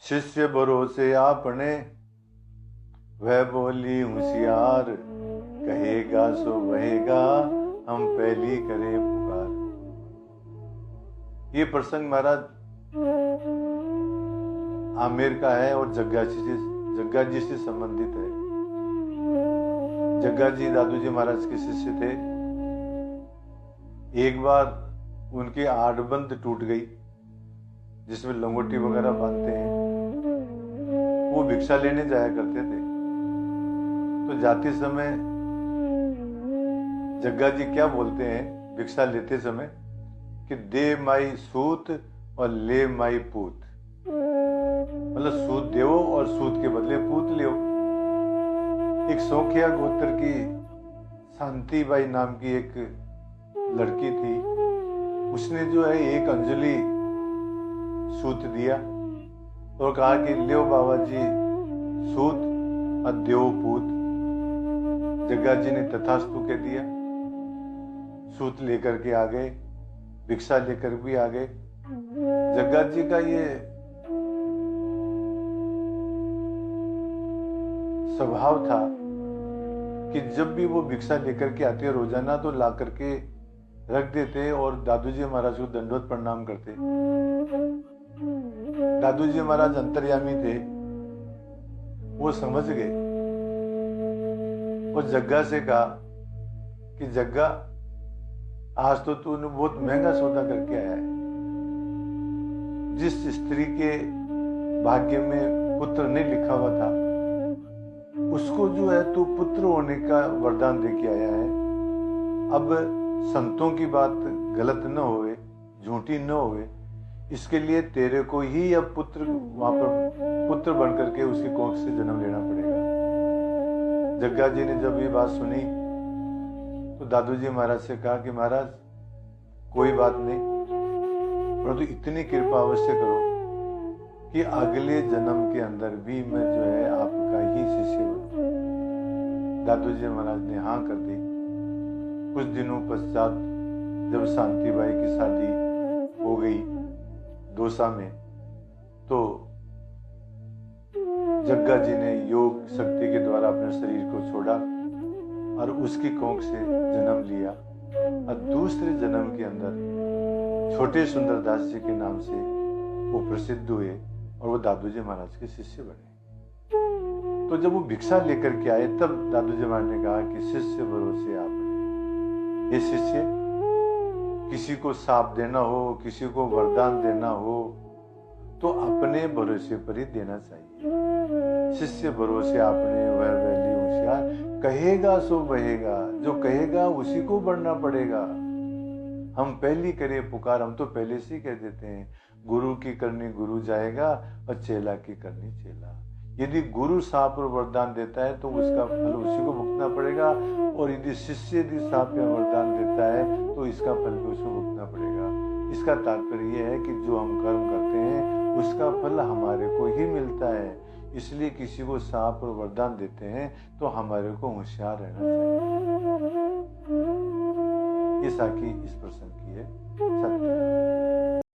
शिष्य भरोसे आपने, वह बोली होशियार, कहेगा सो वहेगा, हम पहली करें पुकार। ये प्रसंग महाराज आमेर का है और जग्गा जी से संबंधित है। जग्गा जी दादू जी महाराज के शिष्य थे। एक बार उनकी आड़बंद टूट गई जिसमें लंगोटी वगैरह बांधते हैं। वो भिक्षा लेने जाया करते थे। तो जाते समय जग्गा जी क्या बोलते हैं भिक्षा लेते समय कि दे माई सूत और ले माई पूत, मतलब सूत देवो और सूत के बदले पूत लियो। एक सौखिया गोत्र की शांतिबाई नाम की एक लड़की थी, उसने जो है एक अंजलि सूत दिया और कहा कि लियो बाबा जी सूत और देव पूत। जग्गा जी ने तथास्तु कह दिया, सूत लेकर के आ गए, भिक्षा लेकर भी आ गए। जग्गा जी का ये स्वभाव था कि जब भी वो भिक्षा लेकर के आते रोजाना तो ला करके रख देते और दादू जी महाराज को दंडवत प्रणाम करते। दादू जी महाराज अंतर्यामी थे, वो समझ गए और जग्गा से कहा कि जग्गा आज तो तूने बहुत महंगा सौदा करके आया है। जिस स्त्री के भाग्य में पुत्र नहीं लिखा हुआ था उसको जो है तू पुत्र होने का वरदान दे के आया है। अब संतों की बात गलत न होवे, झूठी न होवे, इसके लिए तेरे को ही अब पुत्र वहां पर पुत्र बन करके उसकी कोख से जन्म लेना पड़ेगा। जग्गा जी ने जब ये बात सुनी तो दादू जी महाराज से कहा कि महाराज कोई बात नहीं, परंतु इतनी कृपा अवश्य करो कि अगले जन्म के अंदर भी मैं जो है आपका ही शिष्य बनूं। दादू जी महाराज ने हाँ कर दी। कुछ दिनों पश्चात जब शांतिबाई की शादी हो गई दौसा में, तो जग्गा जी ने योग शक्ति के द्वारा अपने शरीर को छोड़ा और उसकी कोख से जन्म लिया और दूसरे जन्म के अंदर छोटे सुंदरदास जी के नाम से वो प्रसिद्ध हुए और वो दादू जी महाराज के शिष्य बने। तो जब वो भिक्षा लेकर के आए तब दादू जी महाराज ने कहा कि शिष्य भरोसे आपने, ये शिष्य किसी को साप देना हो, किसी को वरदान देना हो तो अपने भरोसे पर ही देना चाहिए। शिष्य भरोसे आपने वह वैली होशियार, कहेगा सो बहेगा, जो कहेगा उसी को बढ़ना पड़ेगा। हम पहली करे पुकार, हम तो पहले से ही कह देते हैं गुरु की करनी गुरु जाएगा और चेला की करनी चेला। यदि गुरु साप और वरदान देता है तो उसका फल उसी को भुगतना पड़ेगा, और यदि शिष्य यदि साप या वरदान देता है तो इसका फल भी उसको भुगतना पड़ेगा। इसका तात्पर्य यह है कि जो हम कर्म करते हैं उसका फल हमारे को ही मिलता है। इसलिए किसी को साप और वरदान देते हैं तो हमारे को होशियार रहना चाहिए। ये साखी इस प्रसंग की है।